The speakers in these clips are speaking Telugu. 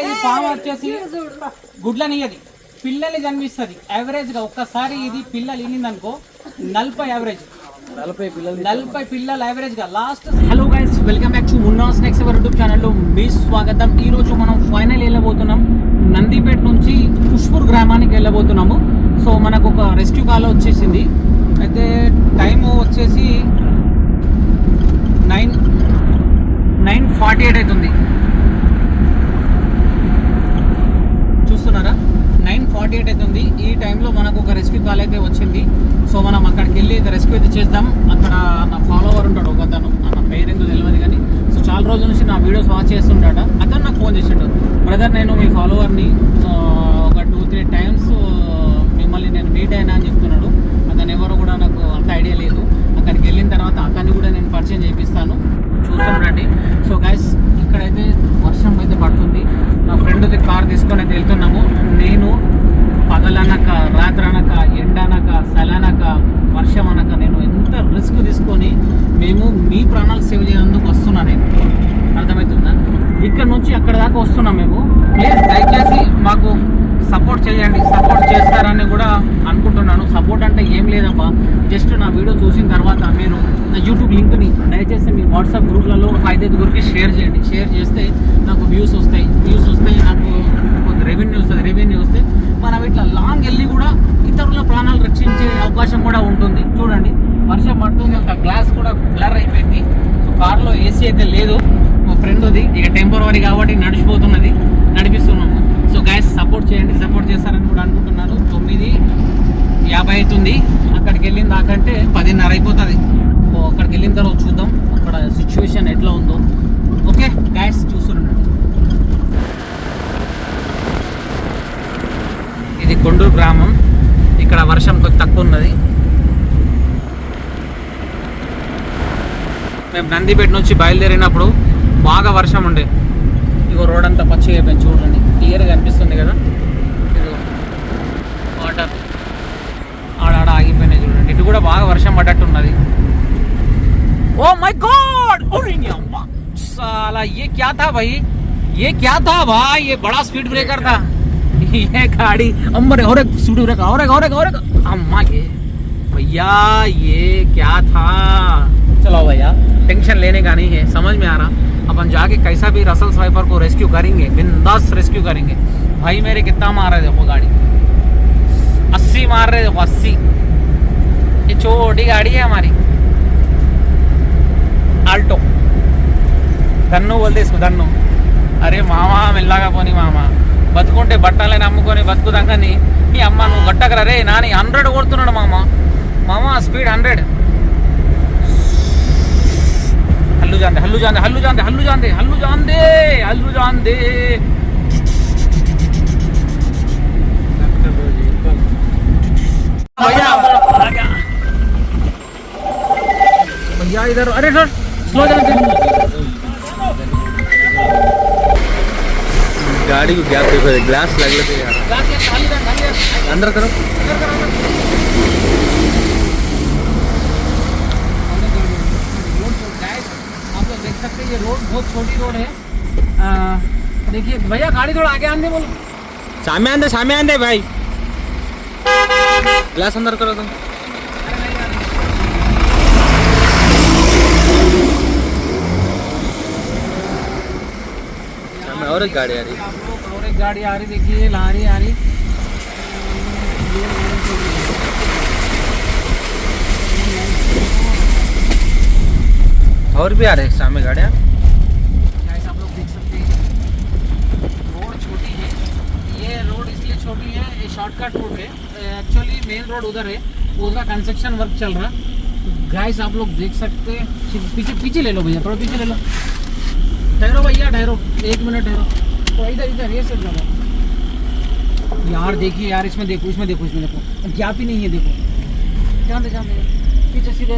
ఈ పాము వచ్చేసి గుడ్లనియది, పిల్లల్ని జన్మిస్తుంది. యావరేజ్ గా ఒక్కసారి ఇది పిల్లలు ఇనిందనుకో 40 యావరేజ్, 40 పిల్లలు యావరేజ్ గా last. Hello guys, welcome back to Munna snacks our YouTube ఛానల్లో మీ స్వాగతం. ఈ రోజు మనం ఫైనల్ వెళ్ళబోతున్నాం, నందిపేట నుంచి పుష్పూర్ గ్రామానికి వెళ్ళబోతున్నాము. సో మనకు ఒక రెస్క్యూ కాల్ వచ్చేసింది. అయితే టైం వచ్చేసి 9:48 అవుతుంది. చూస్తున్నారా, 9:48 అవుతుంది. ఈ టైంలో మనకు ఒక రెస్క్యూ కాల్ అయితే వచ్చింది. సో మనం అక్కడికి వెళ్ళి రెస్క్యూ అయితే చేద్దాం. అక్కడ నా ఫాలోవర్ ఉంటాడు ఒక అతను, నా పేరు ఎందుకు తెలియదు కానీ, సో చాలా రోజుల నుంచి నా వీడియోస్ వాచ్ చేస్తుంటాడు. అతను నాకు ఫోన్ చేసాడు, బ్రదర్ నేను మీ ఫాలోవర్ని, ఒక 2-3 టైమ్స్ మిమ్మల్ని నేను మీట్ అయినా అని చెప్తున్నాడు. అతను ఎవరో కూడా నాకు అంత ఐడియా లేదు. అక్కడికి వెళ్ళిన తర్వాత అతన్ని కూడా నేను పరిచయం చేపిస్తాను, చూస్తానండి. సో గైస్, ఇక్కడైతే వర్షం అయితే పడుతుంది. నా ఫ్రెండ్ది కార్ తీసుకొని అయితే వెళ్తున్నాము. నేను పగలనక, రాత్రనక, ఎండనక, సలనక, వర్షం అనక, నేను ఎంత రిస్క్ తీసుకొని మేము మీ ప్రాణాలు సేవ్ చేయడానికి వస్తున్నా. నేను అర్థమవుతుందా, ఇక్కడ నుంచి అక్కడ దాకా వస్తున్నాం మేము. ప్లీజ్ దయచేసి మాకు సపోర్ట్ చేయండి. సపోర్ట్ చేస్తారని కూడా అనుకుంటున్నాను. సపోర్ట్ అంటే ఏం లేదమ్మా, జస్ట్ నా వీడియో చూసిన తర్వాత మీరు నా యూట్యూబ్ లింక్ని దయచేసి మీ వాట్సాప్ గ్రూప్లలో 5-5 షేర్ చేయండి. షేర్ చేస్తే నాకు వ్యూస్ వస్తాయి, నాకు కొంత రెవెన్యూ వస్తే మనం ఇట్లా లాంగ్ వెళ్ళి కూడా ఇతరుల ప్రాణాలు రక్షించే అవకాశం కూడా ఉంటుంది. చూడండి, వర్షం పడుతుంది, ఒక గ్లాస్ కూడా బ్లర్ అయిపోయింది. సో కార్లో ఏసీ అయితే లేదు, మా ఫ్రెండ్ది ఇక టెంపరరీ కాబట్టి నడిపిస్తున్నాము. సో గైస్, సపోర్ట్ చేయండి, సపోర్ట్ చేస్తారని కూడా అనుకుంటున్నాను. 9:50 అవుతుంది. అక్కడికి వెళ్ళిన దాకంటే 10:30 అయిపోతుంది. సో అక్కడికి వెళ్ళిన తర్వాత చూద్దాం అక్కడ సిచ్యువేషన్ ఎట్లా ఉందో. ఓకే గైస్, చూస్తున్నాను. ఇది కొండూరు గ్రామం. ఇక్కడ వర్షం కొంచెం తక్కువ ఉన్నది. మేము నందిపేట నుంచి బయలుదేరినప్పుడు బాగా వర్షం ఉండే. ఇగో రోడ్ అంతా పచ్చిగా అయిపోయింది, చూడండి, క్లియర్గా కనిపిస్తుంది కదా. ఇదిగో వాటర్ ఆడ ఆగిపోయినాయి చూడండి. ఇటు కూడా బాగా వర్షం పడ్డట్టు ఉన్నది. ఓ మై గాడ్, साला ये क्या था भाई, ये क्या था भाई, ये बड़ा स्पीड ब्रेकर था ये गाड़ी. अम्बर और एक स्पीड ब्रेकर, और एक अम्मा, ये भैया ये क्या था. चलो भैया, टेंशन लेने का नहीं है, समझ में आ रहा. अपन जाके कैसा भी रसल स्वाइपर को रेस्क्यू करेंगे, बिंदास रेस्क्यू करेंगे. भाई मेरे कितना मार रहे देखो गाड़ी, 80 मार रहे देखो, 80. ये छोटी गाड़ी है हमारी, आल्टो. धन्नो बोलते इसको, धन्नो. అరే మామ మెల్లగా పోని మామ, బతుకుంటే బట్టలని అమ్ముకొని బతుకుదాం కానీ ఈ అమ్మ నువ్వు గట్టకరా రే నాని. 100 కొడుతున్నాడు మామ స్పీడ్ 100. हल्लू जानते. भैया इधर, अरे सर स्लो जानते. गाड़ी को गैप देखो, ग्लास लग लेते यार, अंदर करो. देख सकते हैं ये रोड बहुत छोटी रोड है. देखिए भैया, गाड़ी थोड़ा आगे आने बोलो. सामने आंदे भाई, ग्लास अंदर करो तुम. सामने और एक गाड़ी आ रही, देखिए लारी आ रही. और भी आ रहे हैं सामने गाड़ियाँ. आप लोग देख सकते हैं रोड छोटी है. ये रोड इसलिए छोटी है, ये शॉर्टकट रोड है. एक्चुअली मेन रोड उधर है, उसका कंस्ट्रक्शन वर्क चल रहा. गाइस आप लोग देख सकते हैं. पीछे ले लो भैया, थोड़ा पीछे ले लो. ठहरो भैया, ठहरो 1 मिनट ठहरो. तो इधर ये सेट लगा यार. देखिए यार, इसमें देखो गैप ही नहीं है. देखो जान दे पीछे, सीधे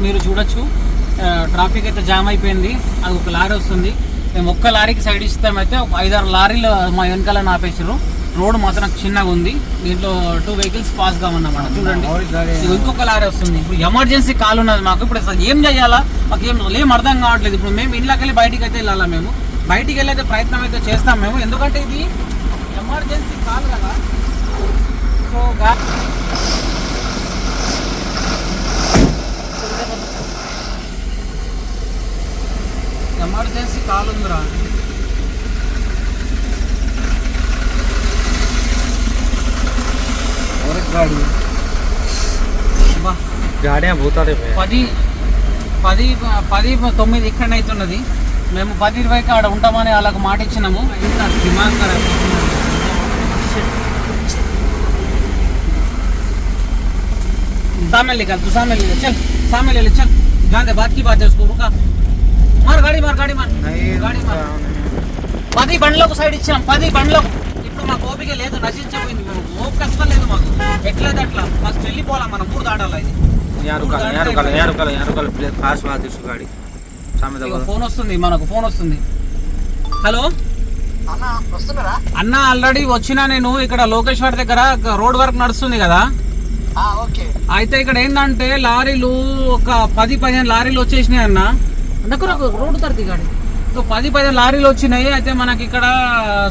మీరు చూడొచ్చు. ట్రాఫిక్ అయితే జామ్ అయిపోయింది. అది ఒక లారీ వస్తుంది. మేము ఒక్క లారీకి సైడ్ ఇస్తామైతే ఒక 5-6 లారీలు మా వెనకాల ఆపేసారు. రోడ్ మాత్రం చిన్నగా ఉంది. దీంట్లో 2 వెహికల్స్ పాస్ కావన్నమాట. చూడండి, ఇంకొక లారీ వస్తుంది. ఇప్పుడు ఎమర్జెన్సీ కాల్ ఉన్నది మాకు. ఇప్పుడు అసలు ఏం చేయాలా మాకు ఏం అర్థం కావట్లేదు. ఇప్పుడు మేము ఇంట్లోకి వెళ్ళి బయటికి అయితే వెళ్ళాలా. మేము బయటికి వెళ్ళైతే ప్రయత్నం అయితే చేస్తాం మేము, ఎందుకంటే ఇది ఎమర్జెన్సీ కాల్ కదా. సో ఎమర్జెన్సీ కాల్ ఉందిరా. गाड़ियाँ बहुत आ रही है 10-9 ఇక్కడ అవుతున్నది. మేము 10-20కి ఆడ ఉంటామని వాళ్ళకి మాట ఇచ్చినాము. దిమాగ్ ఖరాబ్. सामने निकाल, तू सामने ले ले, चल सामने ले ले, चल जान दे, बात की बात है, उसको रुका, मार गाड़ी मार गाड़ी मार गाड़ी मार. 10 బండ్లకు సైడ్ ఇచ్చాం. 10 బండ్లకు. ఇప్పుడు మాకు ఓపిక లేదు, నశించిపోయింది. మేము ఓపిక అసలు లేదు మాకు. ఎట్లేదు అట్లా ఫస్ట్ వెళ్ళిపోవాలా, మనం ఊరు దాడాలి. ఫోన్ వస్తుంది, మనకు ఫోన్ వస్తుంది. హలో అన్న, ఆల్రెడీ వచ్చినా నేను. ఇక్కడ లోకేశ్వర్ దగ్గర రోడ్ వర్క్ నడుస్తుంది కదా. అయితే ఇక్కడ ఏంటంటే లారీలు ఒక 10-15 లారీలు వచ్చేసినాయి అన్న. రోడ్డు తరది గాడి 10-15 లారీలు వచ్చినాయి. అయితే మనకి ఇక్కడ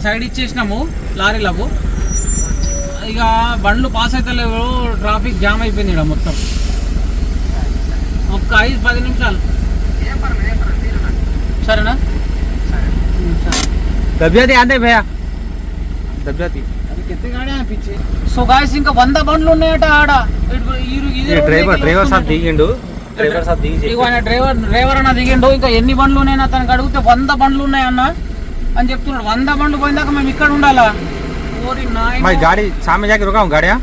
సైడ్ ఇచ్చేసినాము లారీలకు. ఇక బండ్లు పాస్ అయితే లేవు, ట్రాఫిక్ జామ్ అయిపోయింది ఇక్కడ మొత్తం. ఒక్క 5-10 నిమిషాలు సరేనా? तबियत याद है भैया, तबियत సో గాయస్ ఇంకా 100 బండ్లు ఉన్నాయట ఆడ. డ్రైవర్ సాబ్ దిగిండు, డ్రైవర్ అన్న దిగిండు. ఇంకా ఎన్ని బండ్లు ఉన్నాయి అతనికి అడిగితే 100 బండ్లు ఉన్నాయన్న అని చెప్తున్నాడు. 100 బండ్లు పోయిందాక మేము ఇక్కడ ఉండాలా? गाड़ी सामने जाके रुका हूँ, गाड़ियाँ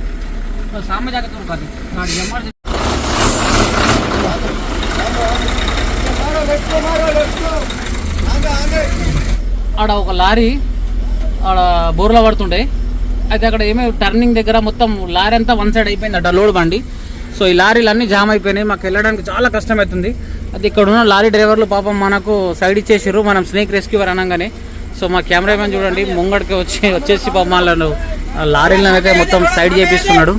सामने जाके तो रुका दी गाड़ी एमरजेंसी. ఆడ ఒక లారీ ఆడ బోర్లా పడుతుండే. అయితే అక్కడ ఏమో టర్నింగ్ దగ్గర మొత్తం లారీ అంతా వన్ సైడ్ అయిపోయింది అట, లోడ్ బండి. సో ఈ లారీలు అన్నీ జామ్ అయిపోయినాయి, మాకు వెళ్ళడానికి చాలా కష్టం అవుతుంది. అది ఇక్కడ ఉన్న లారీ డ్రైవర్లు పాపం మనకు సైడ్ ఇచ్చేసారు, మనం స్నేక్ రెస్క్యూవర్ అనగానే. సో మా కెమెరామెన్ చూడండి ముంగడికి వచ్చేసి పాపం వాళ్ళను లారీలను అయితే మొత్తం సైడ్ చేపిస్తున్నాడు.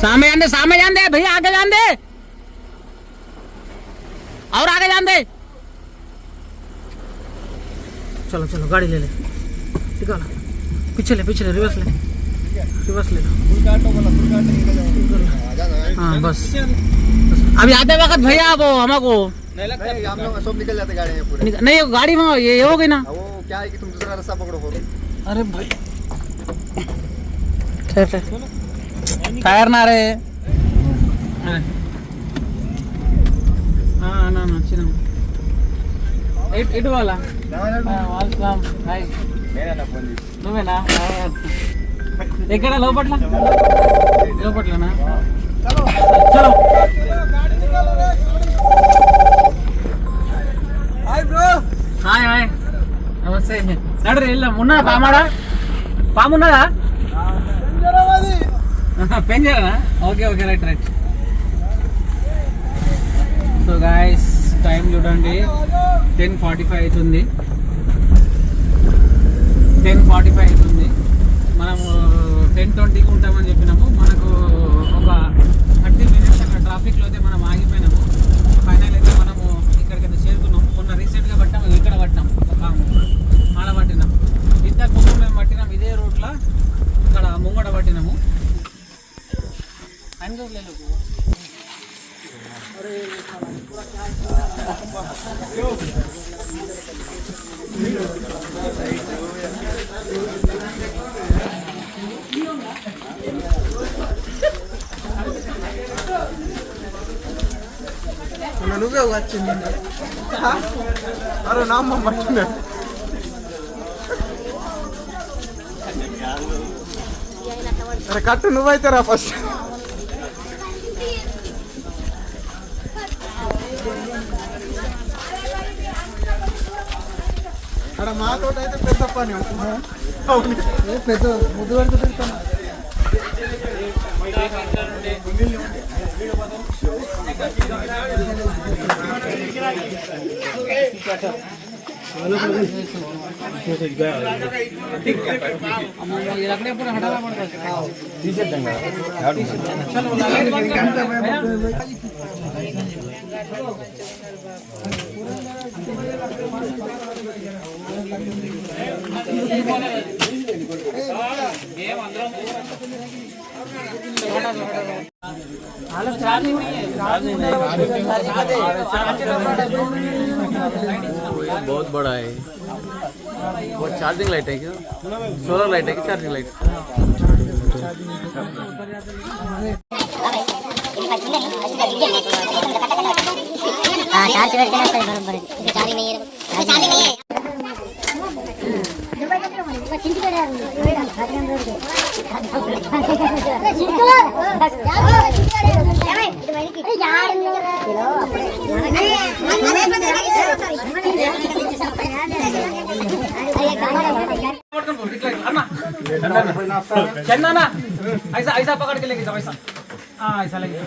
सामने जान दे भैया, आगे जान दे और आगे जान दे. चलो चलो गाड़ी ले ले, निकाल पीछे ले रिवर्स ले हाँ बस अभी आते वक्त भैया वो हमको सब निकल जाते गाड़ी पूरे. नहीं गाड़ी में ये हो गई ना. वो क्या है कि तुम दूसरा रास्ता पकड़ो. अरे भाई टायर ना रे. ना चिన్న ఇటు వాళ్ళ నువ్వేనా? ఎక్కడ లోపట్లనా? చలో హాయ్ హాయ్ నమస్తే. నడు వెళ్దాం. ఉన్నదా పామున్నదా? పెంజరనా? Okay right. So guys time చూడండి 10:45 అవుతుంది. 10:45 అవుతుంది. మనము 10:20కి ఉంటామని చెప్పినాము. మనకు ఒక 30 మినిట్స్ అక్కడ ట్రాఫిక్లో అయితే మనం ఆగిపోయినాము. ఫైనల్ అయితే మనము ఇక్కడికైతే చేరుకున్నాం. మొన్న రీసెంట్గా పట్టాము, ఇక్కడ పట్టినాం, ఒక ఆడ పట్టినాం. ఇంతకు ముందు మేము పట్టినాం ఇదే రూట్లో, ఇక్కడ ముంగడ పట్టినాము. నువ్వే వచ్చింది. అరే నామ్మ పట్టింది. అరే కట్టు నువ్వైతే రా ఫస్ట్. అక్కడ మాతోటి అయితే పెద్ద పని పెద్ద ముద్దు పెడితే పెడతాను. ये रखने पूरा हटाना पड़ता बहुत बड़ा है। वो चार्जिंग लाइट है क्या? सोलर लाइट है कि चार्जिंग लाइट? चार्ज करके ना सही बराबर चार्जिंग नहीं है चार्जिंग नहीं है चन्ना ऐसा ऐसा पकड़ के लेके जाओ ऐसा ऐसा लेके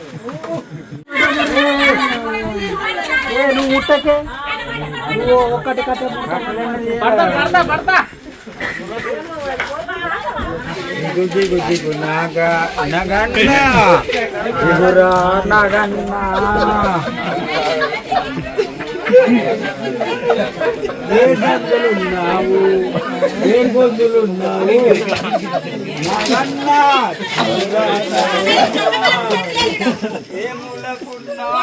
पड़ता पड़ता గుజ్జి నగన్న ఇగురా నగన్న ఏ గొంతులున్నావు ఏ గొంతులున్నావు నగన్న ఏ మూలకున్నావు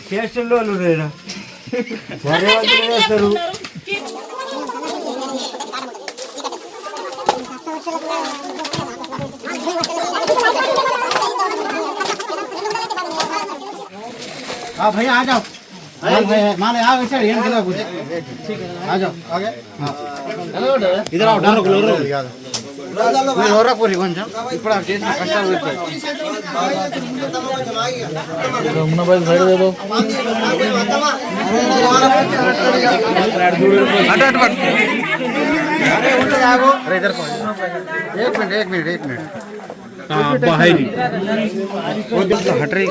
స్టేషన్లో లేరా సరే వేస్తారు भैया आ जाओ मान आओ वैसे ये किलो कुछ ठीक है आ जाओ आगे हां इधर आओ डरो पूरी कौन ఇప్పుడు आप చేసిన కష్టాలు ఉంటాయి रमना भाई साइड दे दो। हट हट हट। अरे उठ जाओ अरे इधर कौन एक मिनट हां बाहर वो हट रही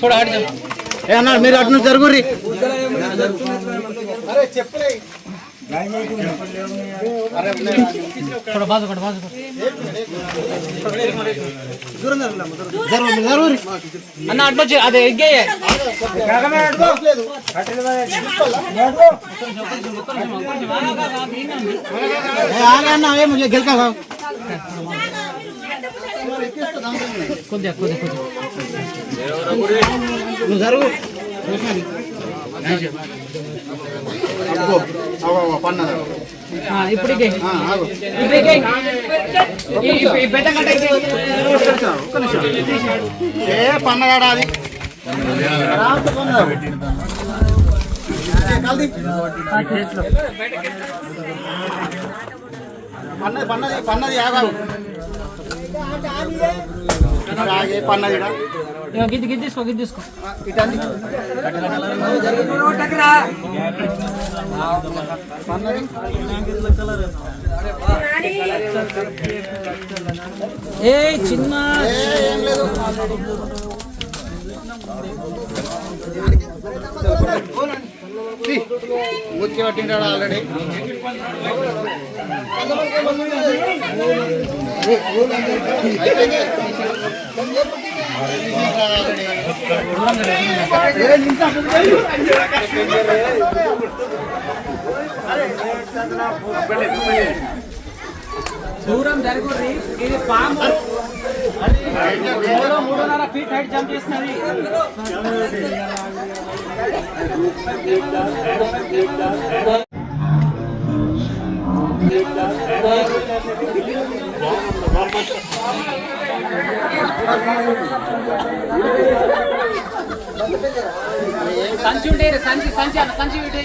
थोड़ा हट जाओ ఏ అన్న మీరు అటు నుంచి జరుగురి అరే చెప్పలే थोड़ा बाजू कर జరుగురి అన్న అడ్డు అదే ఎగ్గే ఆగే అన్న ఏ ముझे గిల్కా కొద్దిగా నువ్వు జరుగు ఇప్పుడు ఏ పన్నగాడా అది పన్నది ఆగావు పన్నది గిద్దీసుకో ఏ చిన్న ఏం లేదు ముచ్చి పట్టింటాడు ఆల్రెడీ దూరం జరుగుతుంది ఇది పాము 3.5 ఫీట్ హైట్ జంప్ చేస్తున్నది సంచి ఉంటే సంచి విటే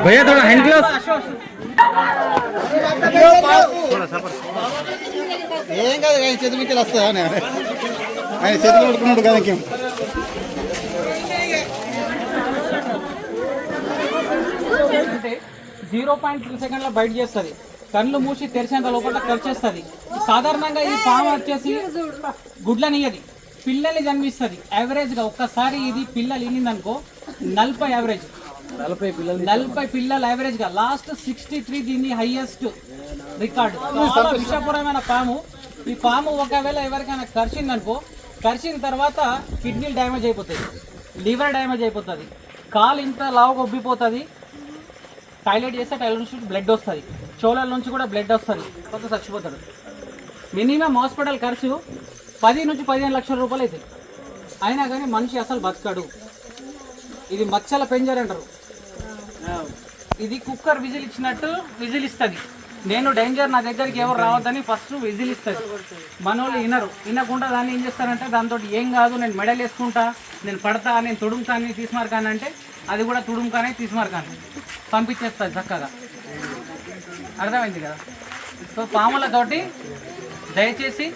भैया थोड़ा हैंड ग्लव्स ఏం కాదు ఆయన చేతి మీకు వస్తా ఆయన చేతిలో పడుకున్నాడు కదా ఇంకేం 0.3 సెకండ్లో బయట చేస్తుంది. కళ్ళు మూసి తెరిచేంత లోపల కరిచేస్తుంది. సాధారణంగా ఈ పాము వచ్చేసి గుడ్లనియది, పిల్లల్ని జన్మిస్తుంది. యావరేజ్గా ఒక్కసారి ఇది పిల్లలు ఇనిందనుకో 40 యావరేజ్, 40 పిల్లలు యావరేజ్గా. లాస్ట్ 63 దీన్ని హైయెస్ట్ రికార్డు. చాలా విషపూరమైన పాము. ఈ పాము ఒకవేళ ఎవరికైనా కరిచిందనుకో, కరిచిన తర్వాత కిడ్నీలు డ్యామేజ్ అయిపోతుంది, లివర్ డ్యామేజ్ అయిపోతుంది, కాలు ఇంత లావుగా ఉబ్బిపోతుంది. టాయిలెట్ చేస్తే టాయిలెట్ నుంచి బ్లడ్ వస్తుంది, చోళల నుంచి కూడా బ్లడ్ వస్తుంది, కొంత చచ్చిపోతాడు. మినిమం హాస్పిటల్ ఖర్చు 10 నుంచి 15 లక్షల రూపాయలు అవుతుంది. అయినా కానీ మనిషి అసలు బతకడు. ఇది మచ్చల పెంజర్ అంటారు. ఇది కుక్కర్ విజిల్ ఇచ్చినట్టు విజిల్ ఇస్తుంది. నేను డేంజర్, నా దగ్గరికి ఎవరు రావద్దని ఫస్ట్ విజిల్ ఇస్తుంది. మనోళ్ళు వినకుండా దాన్ని ఏం చేస్తారంటే దాంతో ఏం కాదు, నేను మెడల్ వేసుకుంటా, నేను పడతా, నేను తుడుముకాన్ని తీసుమారకాని అంటే అది కూడా తుడుముకానే తీసుమారకాని పంపించేస్తుంది చక్కగా. అర్థమైంది కదా? సో పాములతోటి దయచేసి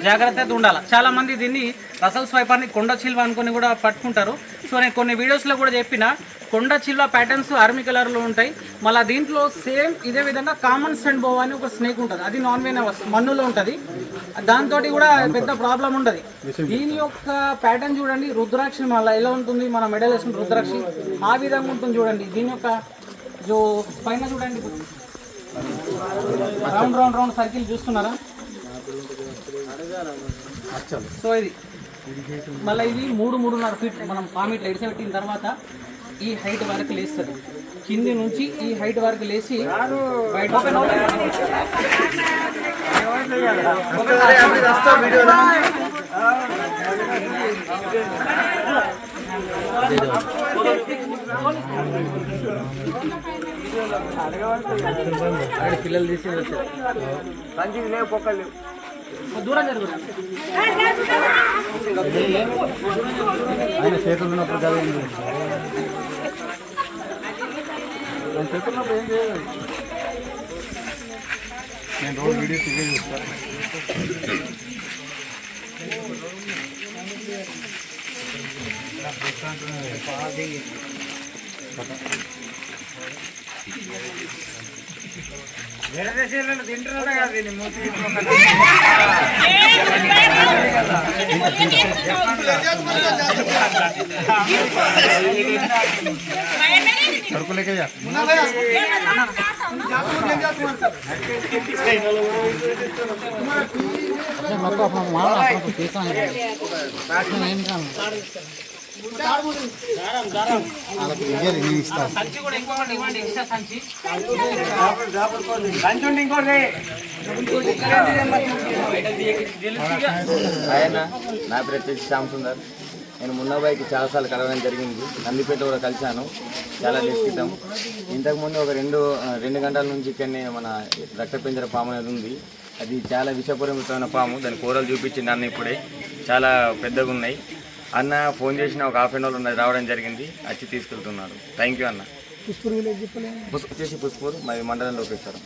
జాగ్రత్తగా ఉండాలి. చాలామంది దీన్ని రసల్ స్వైపర్ని కొండ చిల్వ అనుకుని కూడా పట్టుకుంటారు. సో నేను కొన్ని వీడియోస్లో కూడా చెప్పిన కొండ చిల్వ ప్యాటర్న్స్ ఆర్మీ కలర్లో ఉంటాయి. మళ్ళీ దీంట్లో సేమ్ ఇదే విధంగా కామన్ సెండ్ బోవా అని ఒక స్నేక్ ఉంటుంది. అది నాన్ వెనవస్, మన్నులో ఉంటుంది. దాంతో కూడా పెద్ద ప్రాబ్లం ఉండదు. దీని యొక్క ప్యాటర్న్ చూడండి, రుద్రాక్షి మళ్ళీ ఎలా ఉంటుంది, మన మెడల్ వేసుకున్న రుద్రాక్షి ఆ విధంగా ఉంటుంది చూడండి. దీని యొక్క జో పైన చూడండి, రౌండ్ రౌండ్ రౌండ్ సర్కిల్ చూస్తున్నారా? సో ఇది మళ్ళీ ఇది 3-3.5 ఫీట్ మనం పామిట్లు ఎడిసి పెట్టిన తర్వాత ఈ హైట్ వరకు లేస్తుంది. కింది నుంచి ఈ హైట్ వరకు లేచి బయట పిల్లలు తీసి దూరం జరుగుతుంది. ఆయన చేతులు ఉన్నప్పుడు చదివింది, ఆయన చేతులు ఉన్నప్పుడు ఏం చేయలేదు. నేను రోజు వీడియోస్ ఇవే చూస్తాను. వేరే దేశాలలో తింటున్నారా కదా దీన్ని మూసి సరుకులేకయ్యా ఆయన నా పేరు వచ్చేసి శ్యామ్ సుందర్. నేను మున్నాబాయికి చాలాసార్లు కలవడం జరిగింది. నందిపేట కూడా కలిశాను చాలా డేస్ క్రితం. ఇంతకుముందు ఒక రెండు గంటల నుంచి ఇక్కడనే మన రక్తపింజర పాము అనేది ఉంది. అది చాలా విషపూరితమైన పాము. దాని కూరలు చూపించింది అన్న ఇప్పుడే, చాలా పెద్దగా ఉన్నాయి. అన్న ఫోన్ చేసిన ఒక హాఫ్ అన్ అవర్ ఉన్నది రావడం జరిగింది, వచ్చి తీసుకెళ్తున్నాడు. థ్యాంక్ యూ అన్న. వచ్చేసి పుష్పూర్ మరి మండలం లోకేశ్వరం.